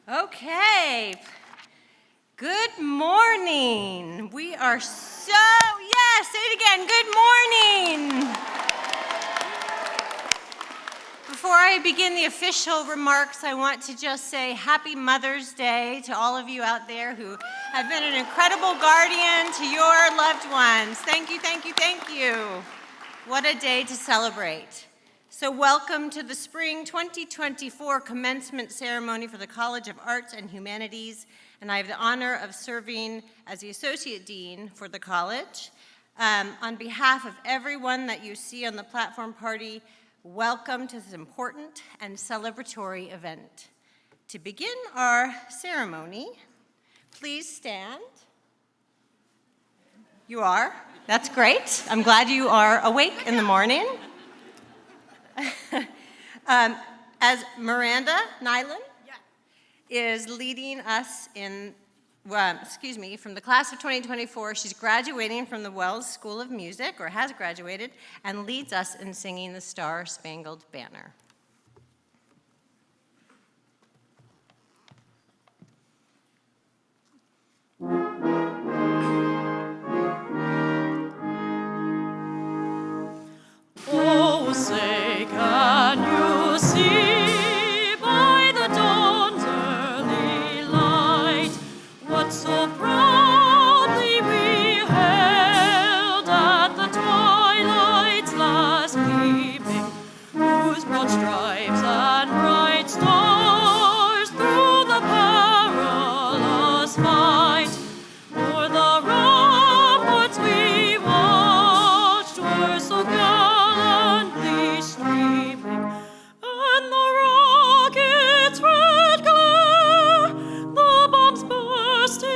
Okay. Good morning. We are Say it again, good morning. Before I begin the official remarks, I want to just say Happy Mother's Day to all of you out there who have been an incredible guardian to your loved ones. Thank you, thank you, thank you. What a day to celebrate. So welcome to the Spring 2024 commencement ceremony for the College of Arts and Humanities, and I have the honor of serving as the Associate Dean for the college. On behalf of everyone that you see on the platform party, welcome to this important and celebratory event. To begin our ceremony, please stand. You are? That's great. I'm glad you are awake in the morning. As Miranda Nyland is leading us in, from the class of 2024, she's graduating from the Wells School of Music, or has graduated, and leads us in singing the Star-Spangled Banner. Oh, say, can you see by the dawn's early light what so proudly we hailed at the twilight's last gleaming, whose broad stripes and bright stars through the perilous fight o'er the ramparts we watched were so gallantly streaming, and the rockets' red glare, the bombs bursting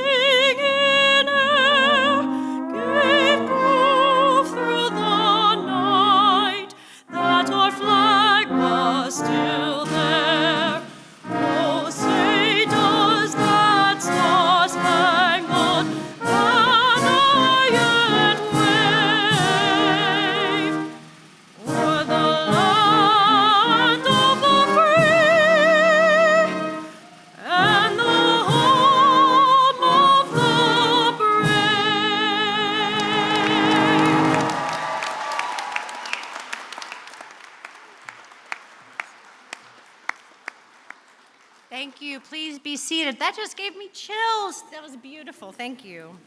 in air, gave proof through the night that our flag was still there. Oh, say, does that star-spangled banner yet wave o'er the land of the free and the home of the brave? Thank you. Please be seated. That just gave me chills. That was beautiful. Thank you.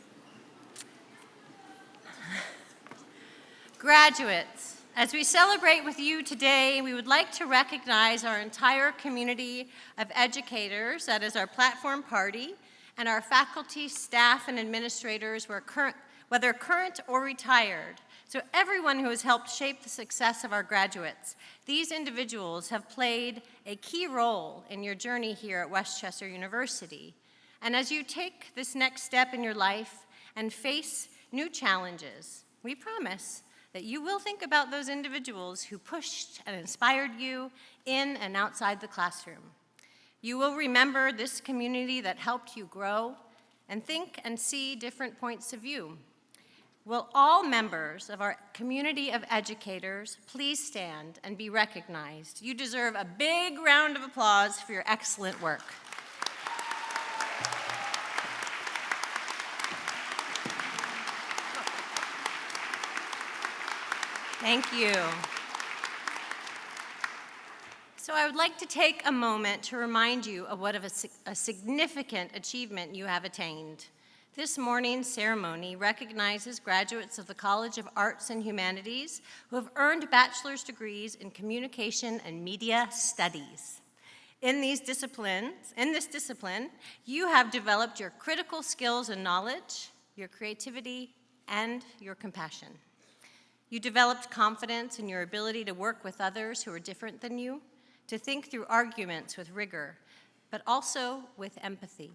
Graduates, as we celebrate with you today, we would like to recognize our entire community of educators, that is our platform party, and our faculty, staff, and administrators, whether current or retired. So everyone who has helped shape the success of our graduates. These individuals have played a key role in your journey here at Westchester University. And as you take this next step in your life and face new challenges, we promise that you will think about those individuals who pushed and inspired you in and outside the classroom. You will remember this community that helped you grow and think and see different points of view. Will all members of our community of educators please stand and be recognized? You deserve a big round of applause for your excellent work. Thank you. So I would like to take a moment to remind you of what of a significant achievement you have attained. This morning's ceremony recognizes graduates of the College of Arts and Humanities who have earned bachelor's degrees in communication and media studies. In this discipline, you have developed your critical skills and knowledge, your creativity, and your compassion. You developed confidence in your ability to work with others who are different than you, to think through arguments with rigor, but also with empathy.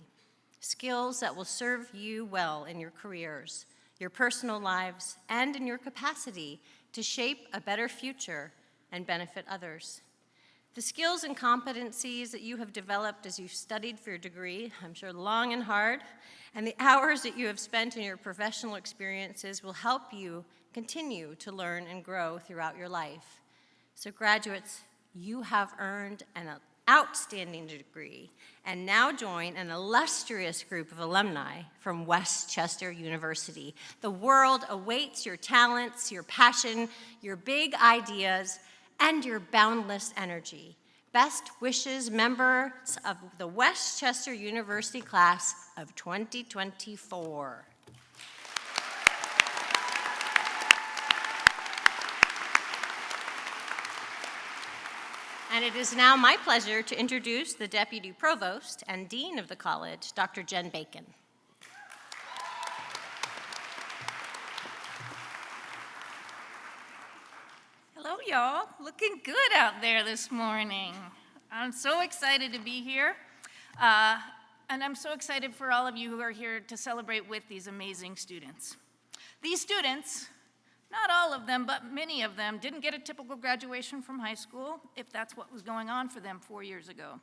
Skills that will serve you well in your careers, your personal lives, and in your capacity to shape a better future and benefit others. The skills and competencies that you have developed as you've studied for your degree, I'm sure long and hard, and the hours that you have spent in your professional experiences will help you continue to learn and grow throughout your life. So graduates, you have earned an outstanding degree and now join an illustrious group of alumni from Westchester University. The world awaits your talents, your passion, your big ideas, and your boundless energy. Best wishes, members of the Westchester University class of 2024. And it is now my pleasure to introduce the Deputy Provost and Dean of the college, Dr. Jen Bacon. Hello, y'all. Looking good out there this morning. I'm so excited to be here. And I'm so excited for all of you who are here to celebrate with these amazing students. These students, not all of them, but many of them, didn't get a typical graduation from high school, if that's what was going on for them 4 years ago.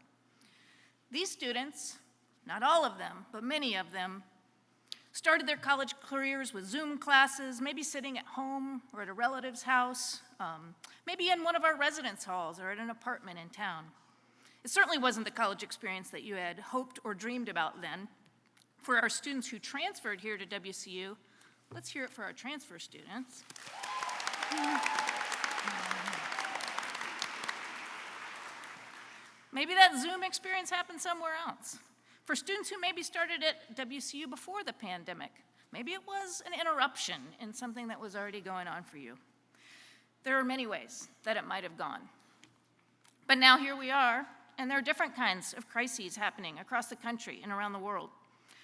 These students, not all of them, but many of them, started their college careers with Zoom classes, maybe sitting at home or at a relative's house, maybe in one of our residence halls or at an apartment in town. It certainly wasn't the college experience that you had hoped or dreamed about then. For our students who transferred here to WCU, let's hear it for our transfer students. Maybe that Zoom experience happened somewhere else. For students who maybe started at WCU before the pandemic, maybe it was an interruption in something that was already going on for you. There are many ways that it might have gone. But now here we are, and there are different kinds of crises happening across the country and around the world.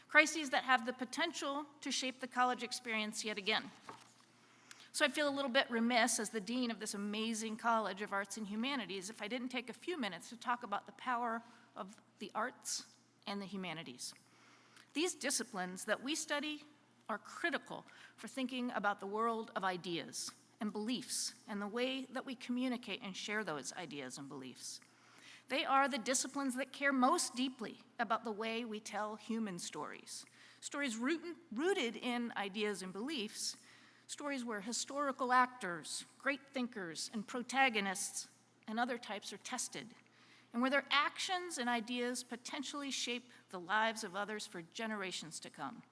Crises that have the potential to shape the college experience yet again. So I'd feel a little bit remiss as the dean of this amazing College of Arts and Humanities if I didn't take a few minutes to talk about the power of the arts and the humanities. These disciplines that we study are critical for thinking about the world of ideas and beliefs and the way that we communicate and share those ideas and beliefs. They are the disciplines that care most deeply about the way we tell human stories. Stories rooted in ideas and beliefs, stories where historical actors, great thinkers, and protagonists and other types are tested, and where their actions and ideas potentially shape the lives of others for generations to come.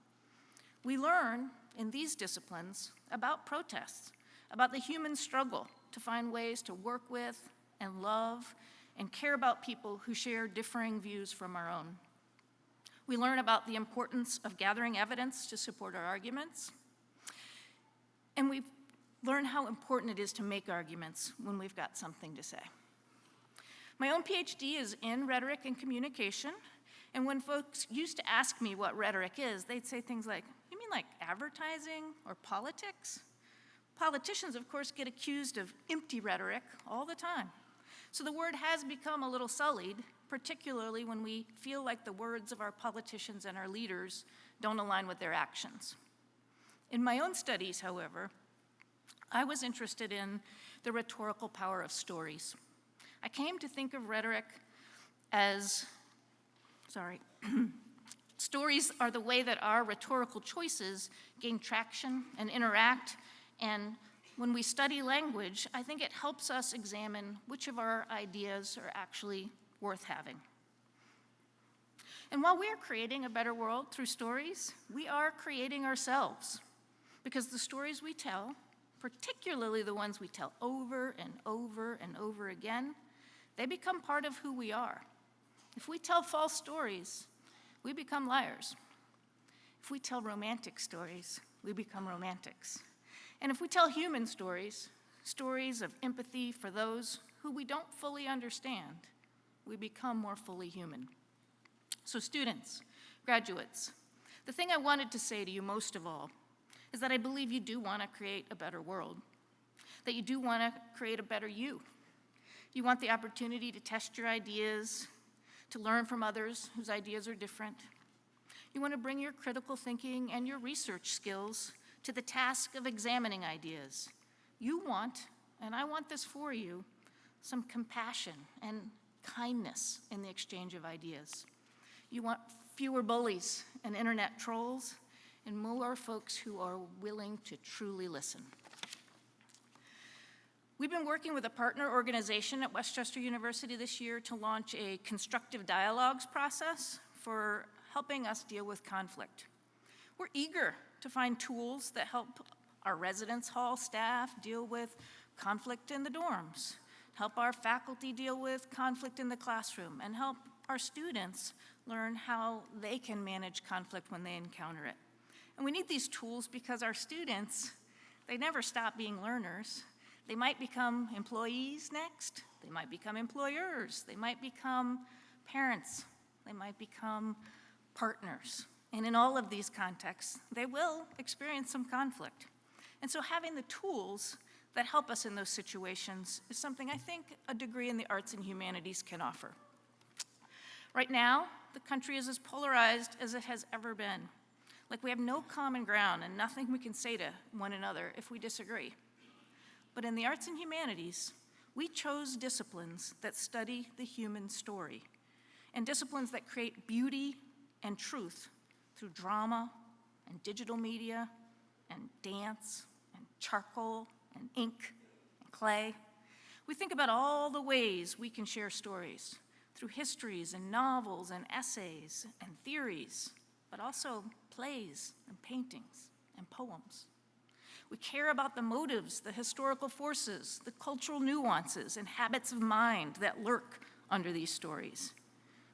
We learn in these disciplines about protests, about the human struggle to find ways to work with and love and care about people who share differing views from our own. We learn about the importance of gathering evidence to support our arguments, and we learn how important it is to make arguments when we've got something to say. My own PhD is in rhetoric and communication, and when folks used to ask me what rhetoric is, they'd say things like, "You mean like advertising or politics?" Politicians, of course, get accused of empty rhetoric all the time. So the word has become a little sullied, particularly when we feel like the words of our politicians and our leaders don't align with their actions. In my own studies, however, I was interested in the rhetorical power of stories. I came to think of rhetoric as, stories are the way that our rhetorical choices gain traction and interact, and when we study language, I think it helps us examine which of our ideas are actually worth having. And while we are creating a better world through stories, we are creating ourselves, because the stories we tell, particularly the ones we tell over and over and over again, they become part of who we are. If we tell false stories, we become liars. If we tell romantic stories, we become romantics. And if we tell human stories, stories of empathy for those who we don't fully understand, we become more fully human. So students, graduates, the thing I wanted to say to you most of all is that I believe you do want to create a better world, that you do want to create a better you. You want the opportunity to test your ideas, to learn from others whose ideas are different. You want to bring your critical thinking and your research skills to the task of examining ideas. You want, and I want this for you, some compassion and kindness in the exchange of ideas. You want fewer bullies and internet trolls, and more folks who are willing to truly listen. We've been working with a partner organization at Westchester University this year to launch a constructive dialogues process for helping us deal with conflict. We're eager to find tools that help our residence hall staff deal with conflict in the dorms, help our faculty deal with conflict in the classroom, and help our students learn how they can manage conflict when they encounter it. And we need these tools because our students, they never stop being learners. They might become employees next, they might become employers, they might become parents, they might become partners. And in all of these contexts, they will experience some conflict. And so having the tools that help us in those situations is something I think a degree in the arts and humanities can offer. Right now, the country is as polarized as it has ever been. Like we have no common ground and nothing we can say to one another if we disagree. But in the arts and humanities, we chose disciplines that study the human story and disciplines that create beauty and truth through drama and digital media and dance and charcoal and ink and clay. We think about all the ways we can share stories through histories and novels and essays and theories, but also plays and paintings and poems. We care about the motives, the historical forces, the cultural nuances, and habits of mind that lurk under these stories.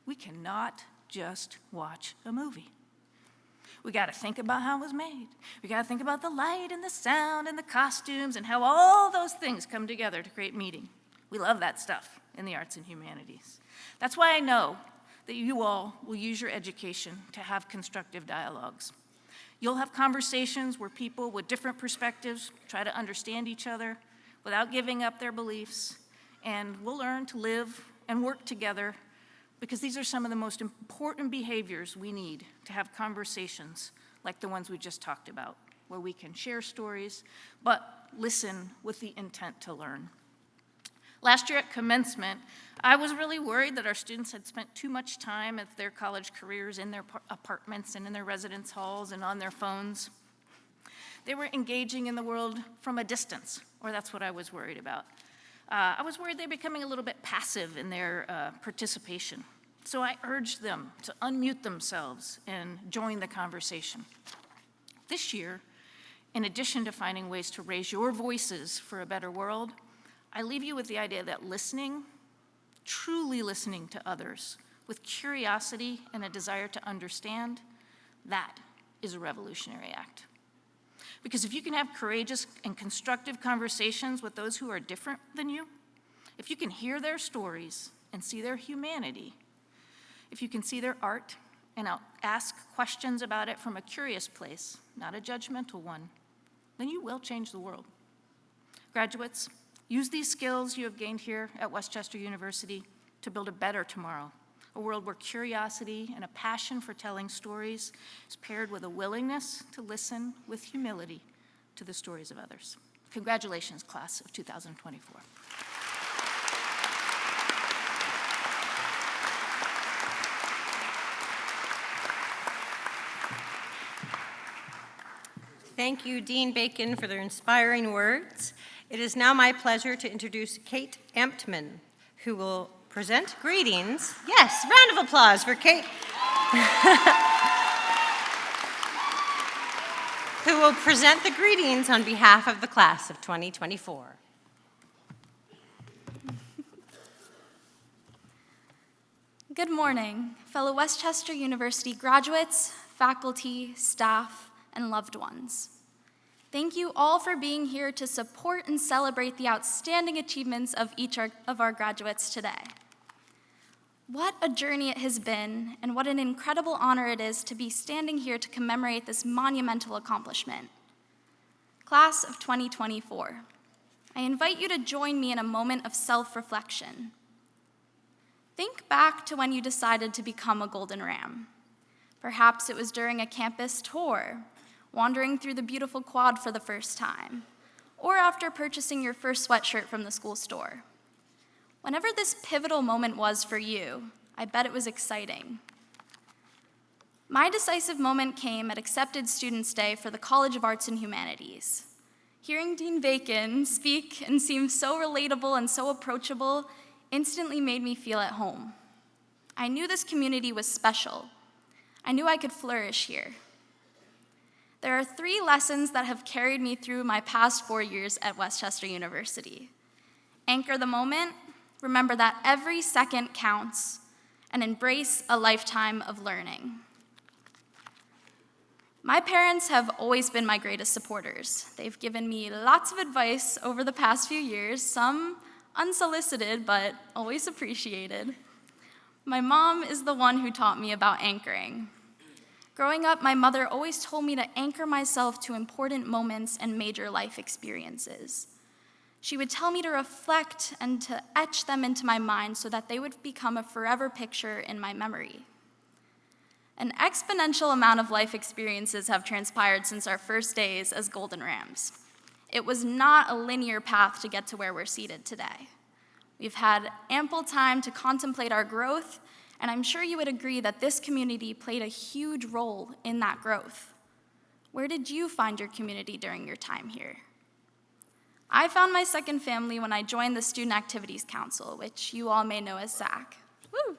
We cannot just watch a movie. We gotta think about how it was made. We gotta think about the light and the sound and the costumes and how all those things come together to create meaning. We love that stuff in the arts and humanities. That's why I know that you all will use your education to have constructive dialogues. You'll have conversations where people with different perspectives try to understand each other without giving up their beliefs, and we'll learn to live and work together because these are some of the most important behaviors we need to have conversations like the ones we just talked about, where we can share stories, but listen with the intent to learn. Last year at commencement, I was really worried that our students had spent too much time at their college careers in their apartments and in their residence halls and on their phones. They were engaging in the world from a distance, or that's what I was worried about. I was worried they were becoming a little bit passive in their participation. So I urged them to unmute themselves and join the conversation. This year, in addition to finding ways to raise your voices for a better world, I leave you with the idea that listening, truly listening to others, with curiosity and a desire to understand, that is a revolutionary act. Because if you can have courageous and constructive conversations with those who are different than you, if you can hear their stories and see their humanity, if you can see their art and ask questions about it from a curious place, not a judgmental one, then you will change the world. Graduates, use these skills you have gained here at Westchester University to build a better tomorrow, a world where curiosity and a passion for telling stories is paired with a willingness to listen with humility to the stories of others. Congratulations, class of 2024. Thank you, Dean Bacon, for their inspiring words. It is now my pleasure to introduce Kate Emptman, who will present greetings. Yes, round of applause for Kate. Who will present the greetings on behalf of the class of 2024. Good morning, fellow Westchester University graduates, faculty, staff, and loved ones. Thank you all for being here to support and celebrate the outstanding achievements of each of our graduates today. What a journey it has been, and what an incredible honor it is to be standing here to commemorate this monumental accomplishment. Class of 2024, I invite you to join me in a moment of self-reflection. Think back to when you decided to become a Golden Ram. Perhaps it was during a campus tour, wandering through the beautiful quad for the first time, or after purchasing your first sweatshirt from the school store. Whenever this pivotal moment was for you, I bet it was exciting. My decisive moment came at Accepted Students Day for the College of Arts and Humanities. Hearing Dean Bacon speak and seem so relatable and so approachable instantly made me feel at home. I knew this community was special. I knew I could flourish here. There are 3 lessons that have carried me through my past 4 years at Westchester University. Anchor the moment, remember that every second counts, and embrace a lifetime of learning. My parents have always been my greatest supporters. They've given me lots of advice over the past few years, some unsolicited, but always appreciated. My mom is the one who taught me about anchoring. Growing up, my mother always told me to anchor myself to important moments and major life experiences. She would tell me to reflect and to etch them into my mind so that they would become a forever picture in my memory. An exponential amount of life experiences have transpired since our first days as Golden Rams. It was not a linear path to get to where we're seated today. We've had ample time to contemplate our growth, and I'm sure you would agree that this community played a huge role in that growth. Where did you find your community during your time here? I found my second family when I joined the Student Activities Council, which you all may know as SAC. Woo!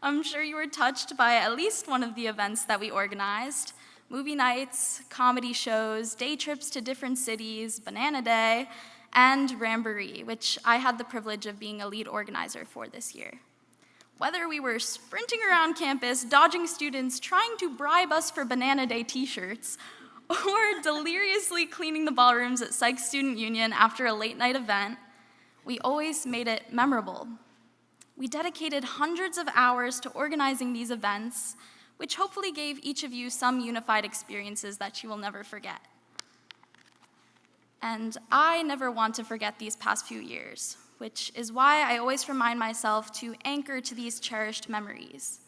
I'm sure you were touched by at least one of the events that we organized: movie nights, comedy shows, day trips to different cities, Banana Day, and Ramboree, which I had the privilege of being a lead organizer for this year. Whether we were sprinting around campus, dodging students, trying to bribe us for Banana Day t-shirts, or deliriously cleaning the ballrooms at Psych Student Union after a late night event, we always made it memorable. We dedicated hundreds of hours to organizing these events, which hopefully gave each of you some unified experiences that you will never forget. And I never want to forget these past few years, which is why I always remind myself to anchor to these cherished memories.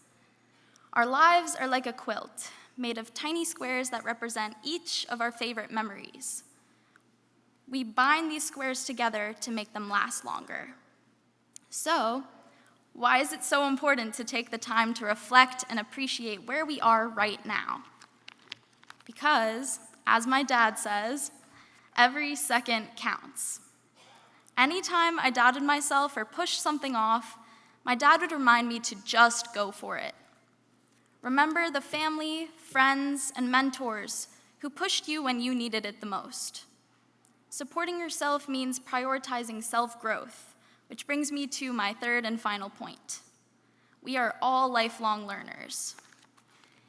Our lives are like a quilt, made of tiny squares that represent each of our favorite memories. We bind these squares together to make them last longer. So, why is it so important to take the time to reflect and appreciate where we are right now? Because, as my dad says, every second counts. Anytime I doubted myself or pushed something off, my dad would remind me to just go for it. Remember the family, friends, and mentors who pushed you when you needed it the most. Supporting yourself means prioritizing self-growth, which brings me to my third and final point. We are all lifelong learners.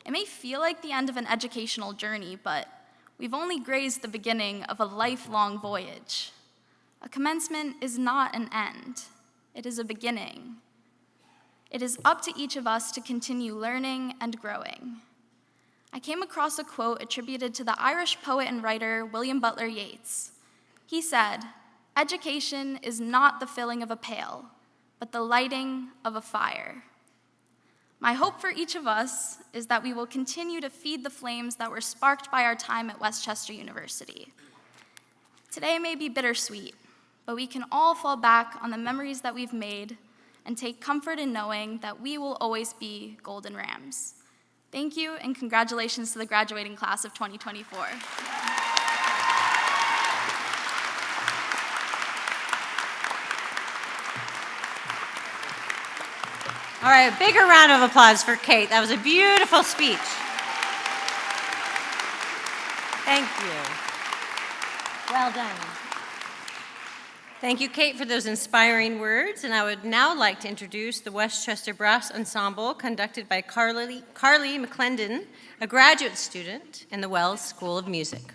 It may feel like the end of an educational journey, but we've only grazed the beginning of a lifelong voyage. A commencement is not an end. It is a beginning. It is up to each of us to continue learning and growing. I came across a quote attributed to the Irish poet and writer William Butler Yeats. He said, "Education is not the filling of a pail, but the lighting of a fire." My hope for each of us is that we will continue to feed the flames that were sparked by our time at Westchester University. Today may be bittersweet, but we can all fall back on the memories that we've made and take comfort in knowing that we will always be Golden Rams. Thank you, and congratulations to the graduating class of 2024. All right, a bigger round of applause for Kate. That was a beautiful speech. Thank you. Well done. Thank you, Kate, for those inspiring words. And I would now like to introduce the Westchester Brass Ensemble, conducted by Carly McClendon, a graduate student in the Wells School of Music.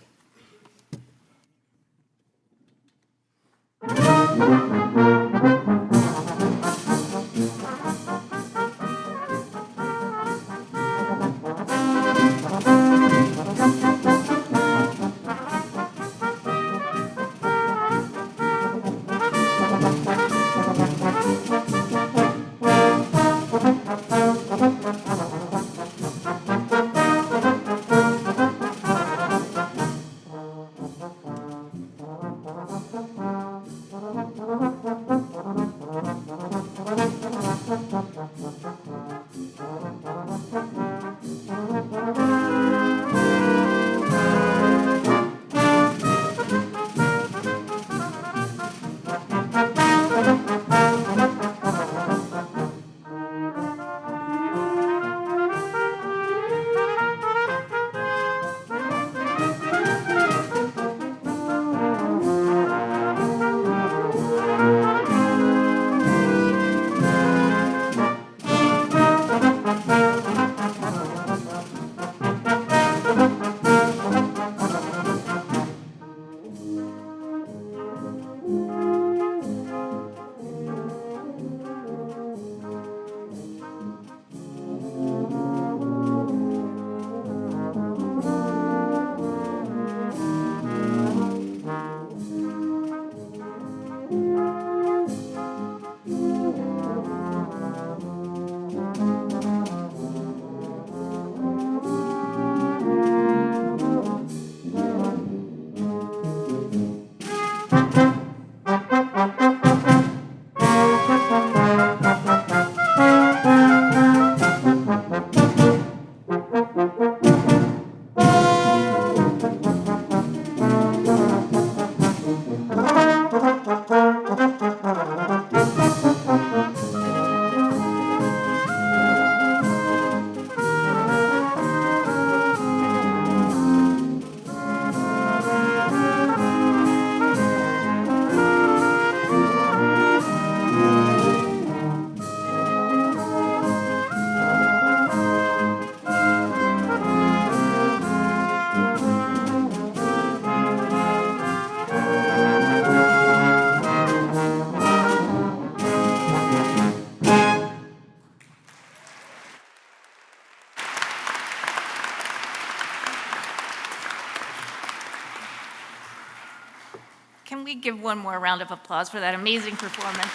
we give one more round of applause for that amazing performance?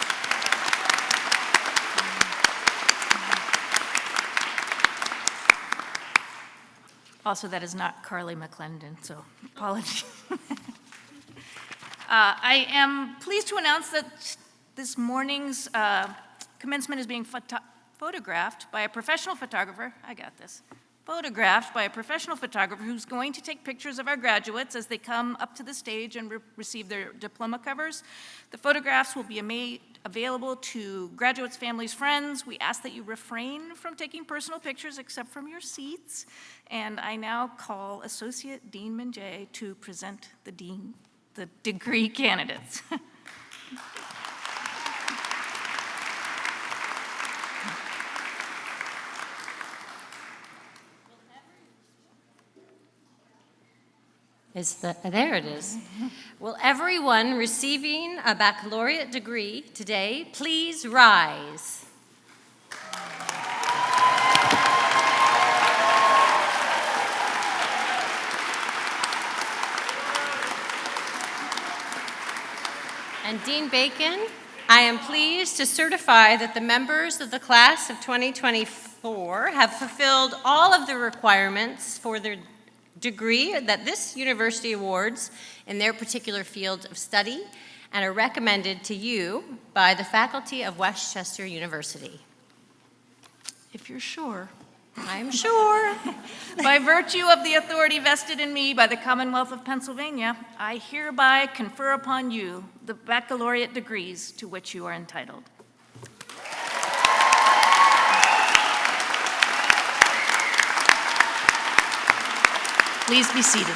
Also, that is not Carly McClendon, so apologies. I am pleased to announce that this morning's commencement is being photographed by a professional photographer. I got this. Photographed by a professional photographer who's going to take pictures of our graduates as they come up to the stage and receive their diploma covers. The photographs will be made available to graduates, families, friends. We ask that you refrain from taking personal pictures except from your seats. And I now call Associate Dean Minjay to present the degree candidates. There it is. Will everyone receiving a baccalaureate degree today please rise? And Dean Bacon, I am pleased to certify that the members of the class of 2024 have fulfilled all of the requirements for their degree that this university awards in their particular field of study and are recommended to you by the faculty of Westchester University. If you're sure. I'm sure. By virtue of the authority vested in me by the Commonwealth of Pennsylvania, I hereby confer upon you the baccalaureate degrees to which you are entitled. Please be seated.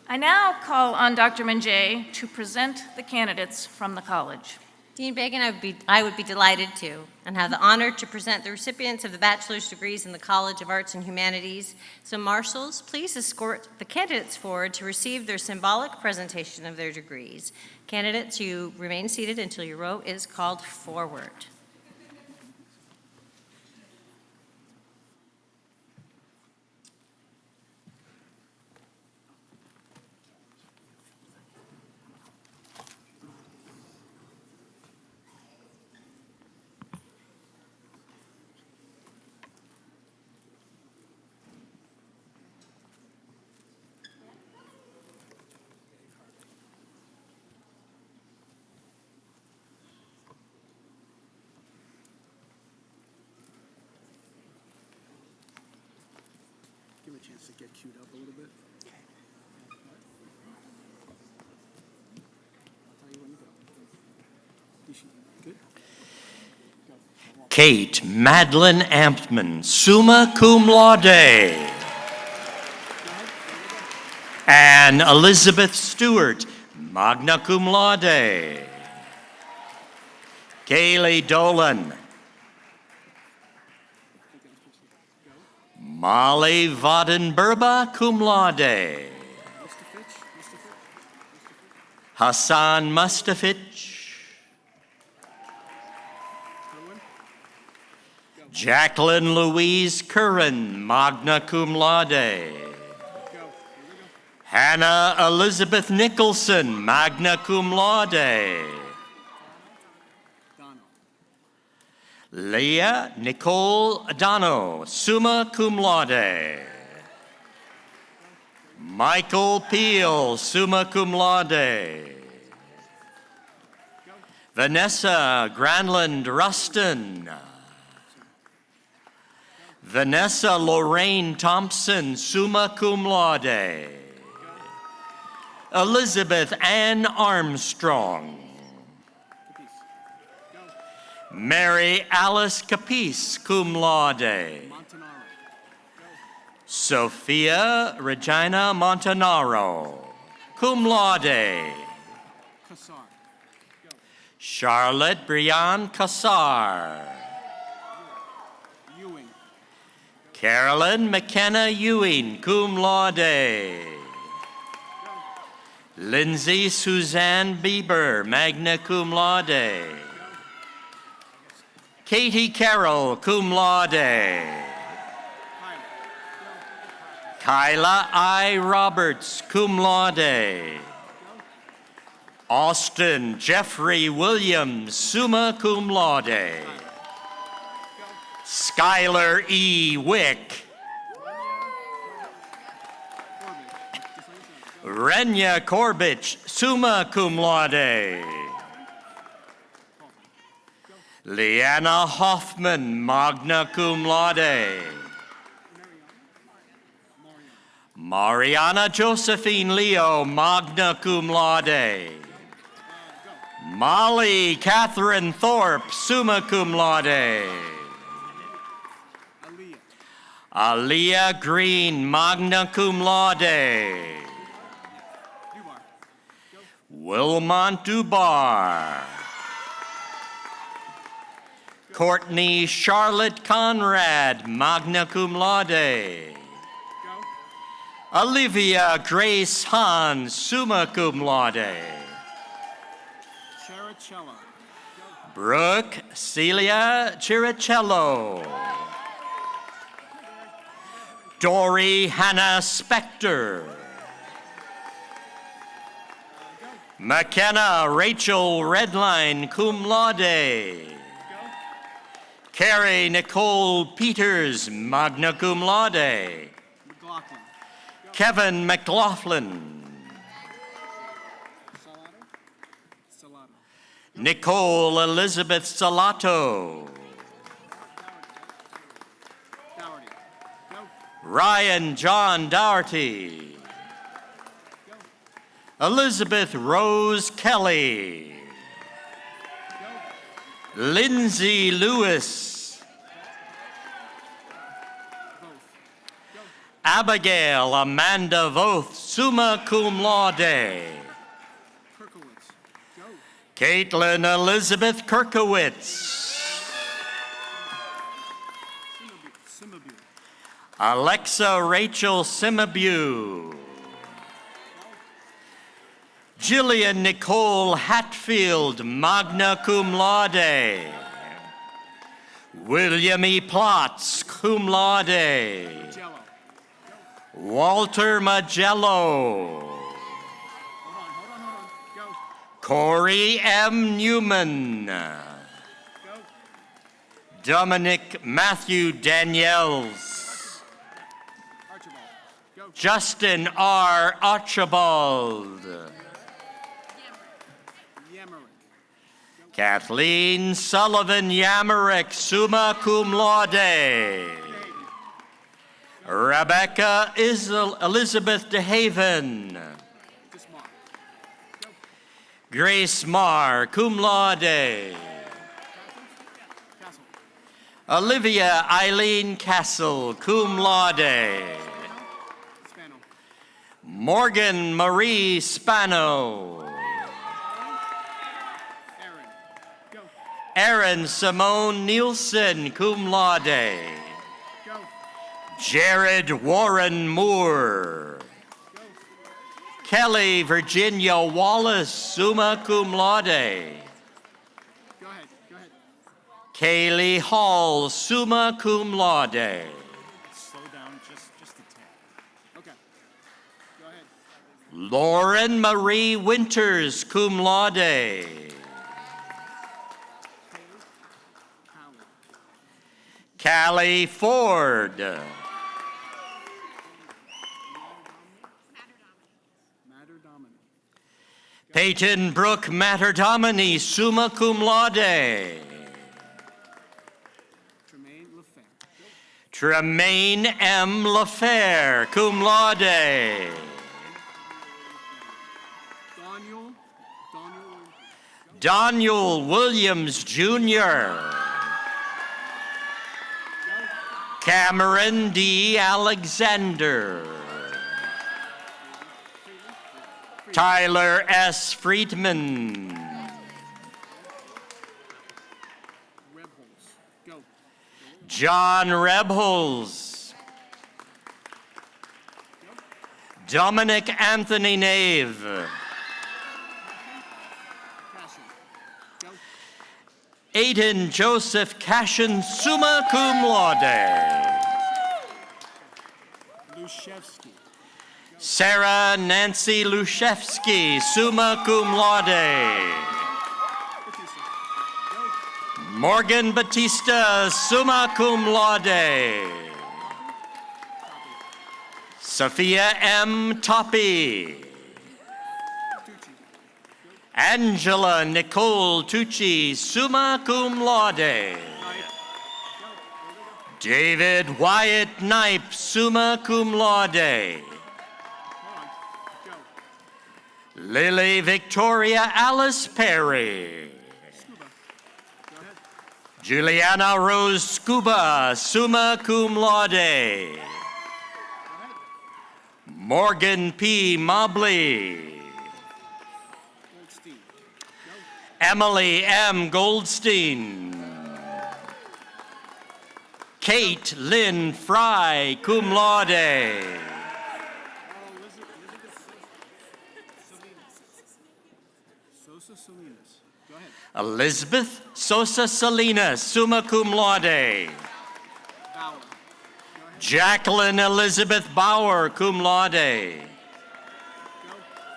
I now call on Dr. Minjay to present the candidates from the college. Dean Bacon, I would be delighted to, and have the honor to present the recipients of the bachelor's degrees in the College of Arts and Humanities. So marshals, please escort the candidates forward to receive their symbolic presentation of their degrees. Candidates, you remain seated until your row is called forward. Give him a chance to get queued up a little bit. I'll tell you when to go. You should, good? Go. Kate Madeline Amptman, summa cum laude. Anne Elizabeth Stewart, magna cum laude. Kaylee Dolan. Molly Vaden-Burba, cum laude. Hassan Mustafich. Jacqueline Louise Curran, magna cum laude. Hannah Elizabeth Nicholson, magna cum laude. Leah Nicole Adano, summa cum laude. Michael Peel, summa cum laude. Vanessa Granlund Rustin. Vanessa Lorraine Thompson, summa cum laude. Elizabeth Ann Armstrong. Mary Alice Capice, cum laude. Sophia Regina Montanaro, cum laude. Charlotte Brianne Cassar. Carolyn McKenna Ewing, cum laude. Lindsay Suzanne Bieber, magna cum laude. Katie Carroll, cum laude. Kyla I. Roberts, cum laude. Austin Jeffrey Williams, summa cum laude. Skylar E. Wick. Renya Corbich, summa cum laude. Leanna Hoffman, magna cum laude. Mariana Josephine Leo, magna cum laude. Molly Catherine Thorpe, summa cum laude. Aaliyah Green, magna cum laude. Wilmont Dubar. Courtney Charlotte Conrad, magna cum laude. Olivia Grace Hahn, summa cum laude. Chiricello. Brooke Celia Chiricello. Dory Hannah Spector. McKenna Rachel Redline, cum laude. Carrie Nicole Peters, magna cum laude. McLaughlin. Kevin McLaughlin. Salato. Nicole Elizabeth Salato. Dougherty. Go. Ryan John Dougherty. Elizabeth Rose Kelly. Lindsay Lewis. Abigail Amanda Voth, summa cum laude. Kirkowitz. Go. Caitlin Elizabeth Kirkowitz. Simabue. Alexa Rachel Simabue. Jillian Nicole Hatfield, magna cum laude. William E. Plotz, cum laude. Jello. Walter Magello. Hold on. Go. Corey M. Newman. Go. Dominic Matthew Daniels. Archibald. Go. Justin R. Archibald. Yammerin. Kathleen Sullivan Yamarick, summa cum laude. Rebecca Elizabeth DeHaven. Dismar. Grace Marr, cum laude. Castle. Olivia Eileen Castle, cum laude. Spano. Morgan Marie Spano. Aaron. Go. Erin Simone Nielsen, cum laude. Go. Jared Warren Moore. Go. Kelly Virginia Wallace, summa cum laude. Go ahead. Kaylee Hall, summa cum laude. Slow down just a tad. Okay. Go ahead. Lauren Marie Winters, cum laude. Hallie. Callie Ford. Matter Dominic. Peyton Brooke Matterdomini, summa cum laude. Tremaine LaFair. Tremaine M. LaFair, cum laude. Daniel Williams Jr. Cameron D. Alexander. Tyler S. Friedman. Rebels. Go. John Rebholz. Dominic Anthony Nave. Cashin. Go. Aiden Joseph Cashin, summa cum laude. Lushevsky. Sarah Nancy Lushevsky, summa cum laude. Batista. Go. Morgan Batista, summa cum laude. Sophia M. Toppy. Tucci. Angela Nicole Tucci, summa cum laude. Go. David Wyatt Knipe, summa cum laude. Hold on. Go. Lily Victoria Alice Perry. Scuba. Go ahead. Juliana Rose Scuba, summa cum laude. Go ahead. Morgan P. Mobley. Goldstein. Go. Emily M. Goldstein. Kate Lynn Fry, cum laude. Sosa Salinas. Go ahead. Elizabeth Sosa Salinas, summa cum laude. Bauer. Go ahead. Jacqueline Elizabeth Bauer, cum laude. Go.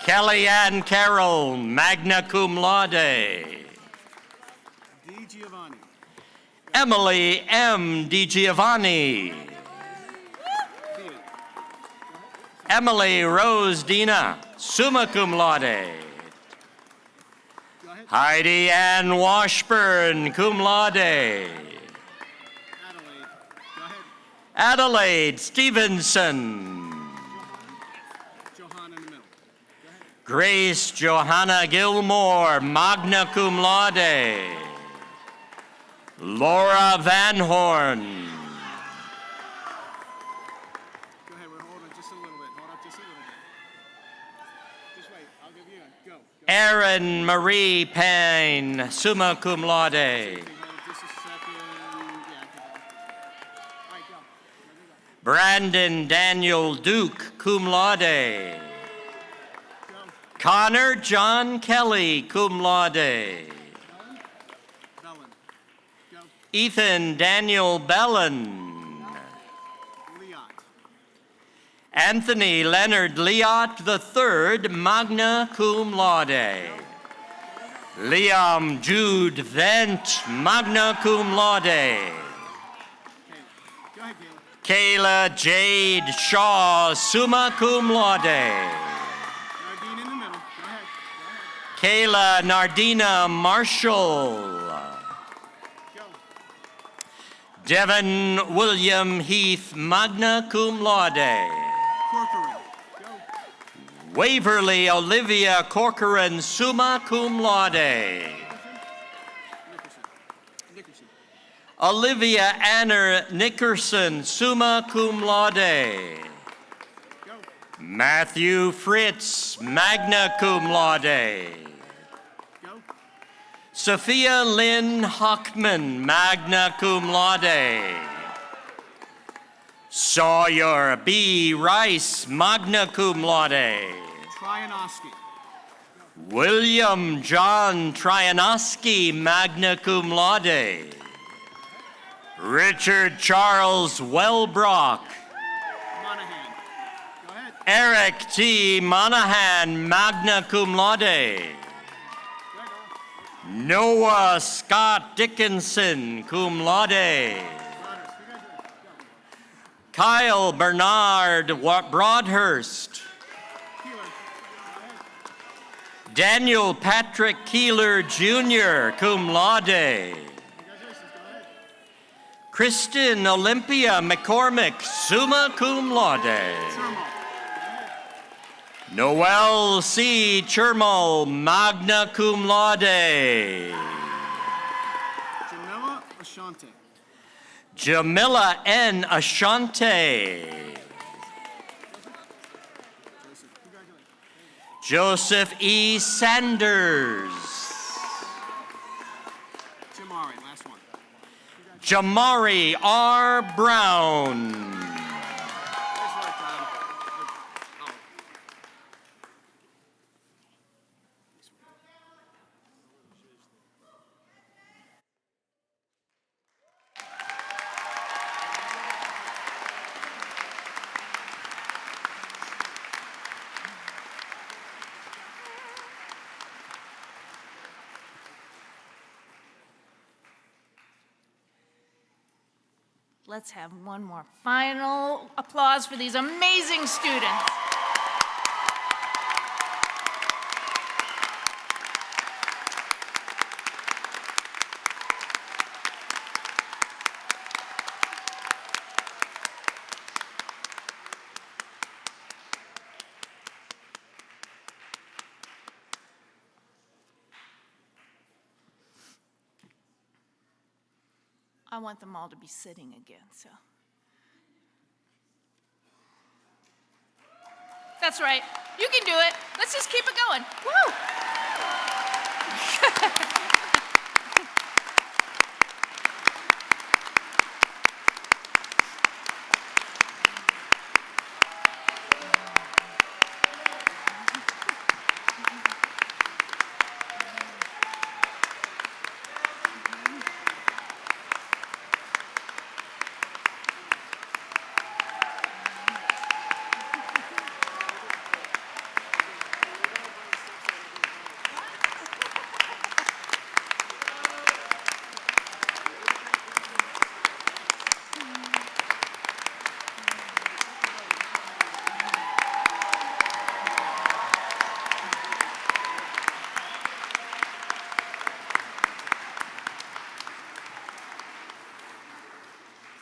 Kellyanne Carroll, magna cum laude. D. Giovanni. Emily M. DiGiovanni. David. Emily Rose Dina, summa cum laude. Go ahead. Heidi Ann Washburn, cum laude. Adelaide. Go ahead. Adelaide Stevenson. Johanna in the middle. Go ahead. Grace Johanna Gilmore, magna cum laude. Laura Van Horn. Go ahead. We're holding just a little bit. Hold up just a little bit. Just wait. I'll give you a go. Go. Erin Marie Payne, summa cum laude. Okay, hold just a second. Yeah, okay. All right, go. Let me go. Brandon Daniel Duke, cum laude. Go. Connor John Kelly, cum laude. Bellin. Go. Ethan Daniel Bellin. Liot. Anthony Leonard Liot III, magna cum laude. Liam Jude Vent, magna cum laude. Okay. Go ahead, Kayla Caleb. Jade Shaw, summa cum laude. Nardine in the middle. Go ahead. Go ahead. Kayla Nardina Marshall. Go. Devin William Heath, magna cum laude. Corcoran. Go. Waverly Olivia Corcoran, summa cum laude. Nickerson. Nickerson. Olivia Anner Nickerson, summa cum laude. Go. Matthew Fritz, magna cum laude. Go. Sophia Lynn Hockman, magna cum laude. Sawyer B. Rice, magna cum laude. Tryanovsky. William John Tryanovsky, magna cum laude. Richard Charles Wellbrock. Monahan. Go ahead. Eric T. Monahan, magna cum laude. Go ahead, Noah Scott Dickinson, cum laude. Brothers. Kyle Bernard Broadhurst. Keeler. Go ahead. Daniel Patrick Keeler Jr., cum laude. Congratulations. Go ahead. Kristen Olympia McCormick, summa cum laude. Shermo. Noel C. Chermo, magna cum laude. Jamila Ashante. Jamila N. Ashante. Joseph. Congratulations. Joseph E. Sanders. Jamari. Last one. Jamari R. Brown. Nice work, Tom. Oh. let's have one more final applause for these amazing students. I want them all to be sitting again, so. That's right. You can do it. Let's just keep it going. Woo!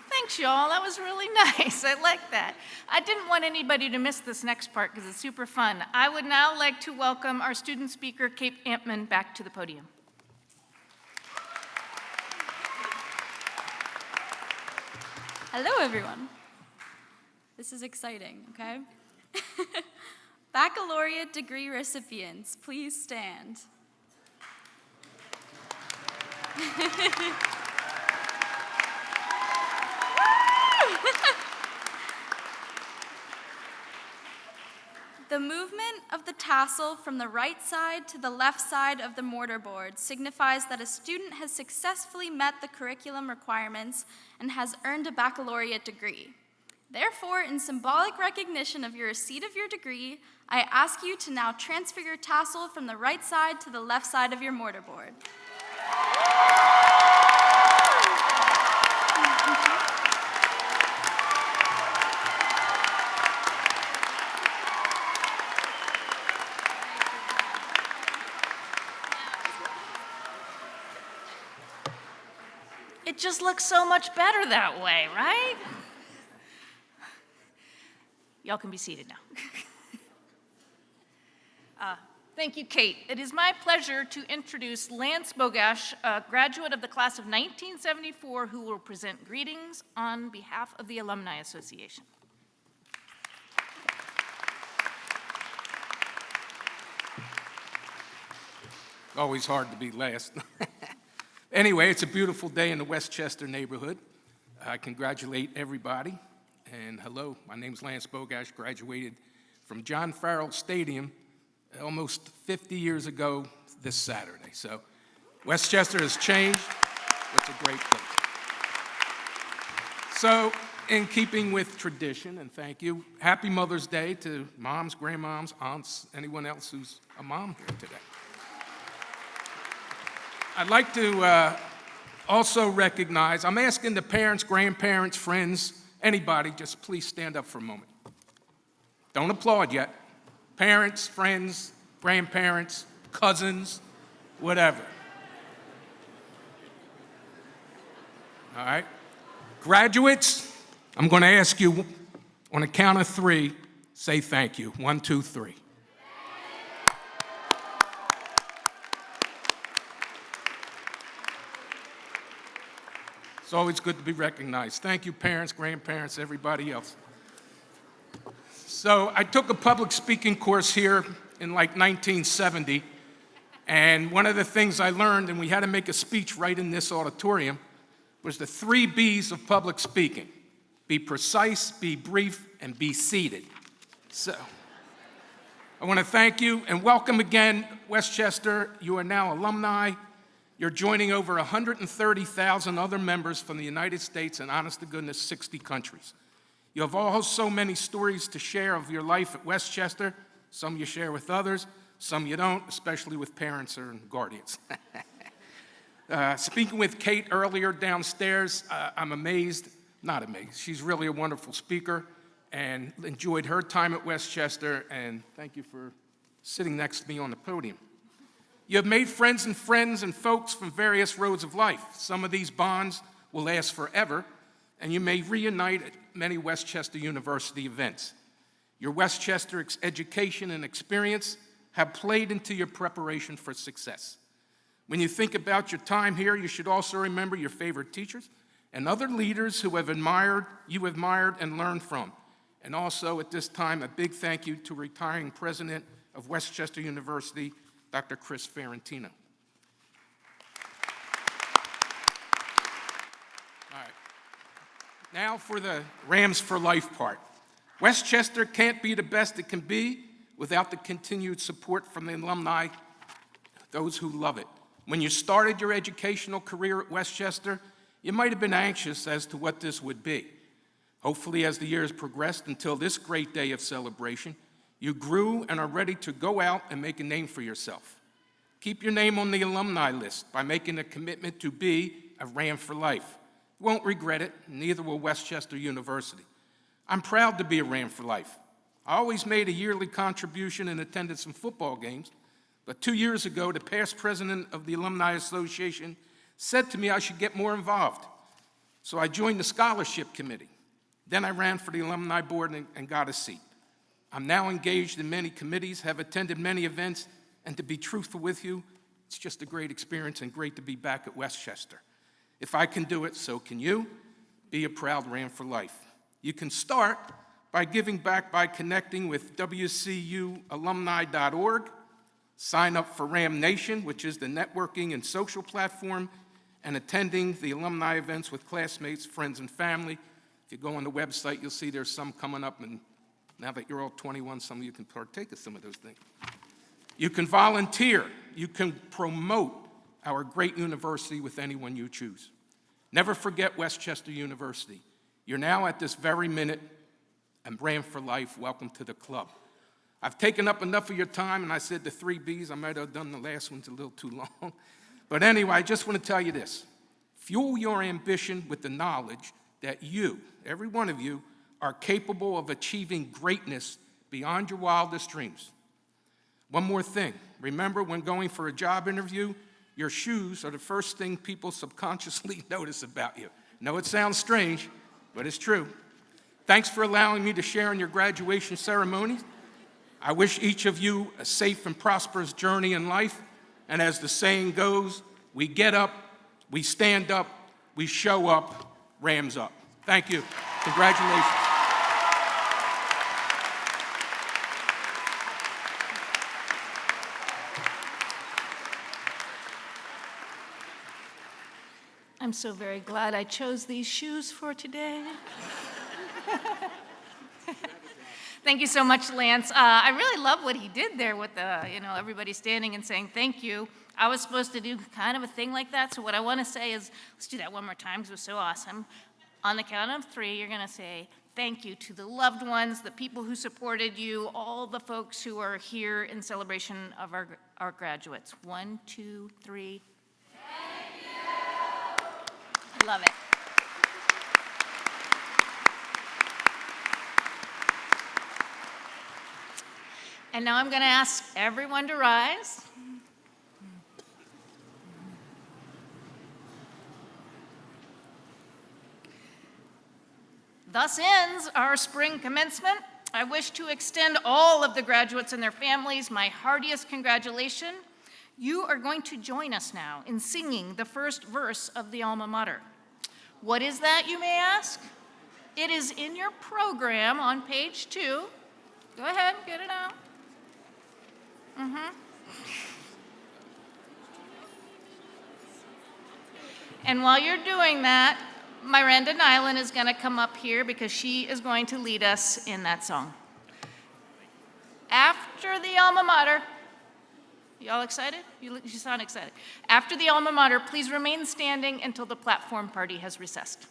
Thanks, y'all. That was really nice. I like that. I didn't want anybody to miss this next part because it's super fun. I would now like to welcome our student speaker, Kate Ampman, back to the podium. Hello, everyone. This is exciting, okay? Baccalaureate degree recipients, please stand. The movement of the tassel from the right side to the left side of the mortarboard signifies that a student has successfully met the curriculum requirements and has earned a baccalaureate degree. Therefore, in symbolic recognition of your receipt of your degree, I ask you to now transfer your tassel from the right side to the left side of your mortarboard. It just looks so much better that way, right? Y'all can be seated now. Thank you, Kate. It is my pleasure to introduce Lance Bogash, a graduate of the class of 1974, who will present greetings on behalf of the Alumni Association. Always hard to be last. Anyway, it's a beautiful day in the Westchester neighborhood. I congratulate everybody. And hello, my name's Lance Bogash, graduated from John Farrell Stadium almost 50 years ago this Saturday. So Westchester has changed. It's a great place. So in keeping with tradition, and thank you, happy Mother's Day to moms, grandmoms, aunts, anyone else who's a mom here today. I'd like to also recognize, I'm asking the parents, grandparents, friends, anybody, just please stand up for a moment. Don't applaud yet. Parents, friends, grandparents, cousins, whatever. All right? Graduates, I'm going to ask you on a count of three, say thank you. 1, 2, 3. It's always good to be recognized. Thank you, parents, grandparents, everybody else. So I took a public speaking course here in like 1970, and one of the things I learned, and we had to make a speech right in this auditorium, was the 3 B's of public speaking. Be precise, be brief, and be seated. So I want to thank you and welcome again, Westchester. You are now alumni. You're joining over 130,000 other members from the United States and, honest to goodness, 60 countries. You have all so many stories to share of your life at Westchester. Some you share with others, some you don't, especially with parents or guardians. Speaking with Kate earlier downstairs, I'm amazed not amazing. She's really a wonderful speaker and enjoyed her time at Westchester, and thank you for sitting next to me on the podium. You have made friends and folks from various roads of life. Some of these bonds will last forever, and you may reunite at many Westchester University events. Your Westchester education and experience have played into your preparation for success. When you think about your time here, you should also remember your favorite teachers and other leaders who you admired and learned from. And also at this time, a big thank you to retiring president of Westchester University, Dr. Chris Ferrantino. All right. Now for the Rams for Life part. Westchester can't be the best it can be without the continued support from the alumni, those who love it. When you started your educational career at Westchester, you might have been anxious as to what this would be. Hopefully, as the years progressed until this great day of celebration, you grew and are ready to go out and make a name for yourself. Keep your name on the alumni list by making a commitment to be a Ram for Life. You won't regret it, neither will Westchester University. I'm proud to be a Ram for Life. I always made a yearly contribution and attended some football games, but 2 years ago, the past president of the Alumni Association said to me I should get more involved. So I joined the scholarship committee. Then I ran for the alumni board and got a seat. I'm now engaged in many committees, have attended many events, and to be truthful with you, it's just a great experience and great to be back at Westchester. If I can do it, so can you. Be a proud Ram for Life. You can start by giving back by connecting with WCUalumni.org, sign up for Ram Nation, which is the networking and social platform, and attending the alumni events with classmates, friends, and family. If you go on the website, you'll see there's some coming up, and now that you're all 21, some of you can partake of some of those things. You can volunteer. You can promote our great university with anyone you choose. Never forget Westchester University. You're now at this very minute, and Ram for Life, welcome to the club. I've taken up enough of your time, and I said the 3 Bs. I might have done the last ones a little too long. But anyway, I just want to tell you this. Fuel your ambition with the knowledge that you, every one of you, are capable of achieving greatness beyond your wildest dreams. One more thing. Remember, when going for a job interview, your shoes are the first thing people subconsciously notice about you. I know it sounds strange, but it's true. Thanks for allowing me to share in your graduation ceremony. I wish each of you a safe and prosperous journey in life. And as the saying goes, we get up, we stand up, we show up, Rams up. Thank you. Congratulations. I'm so very glad I chose these shoes for today. Thank you so much, Lance. I really love what he did there with the, everybody standing and saying thank you. I was supposed to do kind of a thing like that, so what I want to say is, let's do that one more time because it was so awesome. On the count of 3, you're going to say thank you to the loved ones, the people who supported you, all the folks who are here in celebration of our graduates. 1, 2, 3. Thank you. Love it. And now I'm going to ask everyone to rise. Thus ends our spring commencement. I wish to extend all of the graduates and their families my heartiest congratulations. You are going to join us now in singing the first verse of the alma mater. What is that, you may ask? It is in your program on page 2. Go ahead, get it out. And while you're doing that, Miranda Nyland is going to come up here because she is going to lead us in that song. After the alma mater, y'all excited? You sound excited. After the alma mater, please remain standing until the platform party has recessed.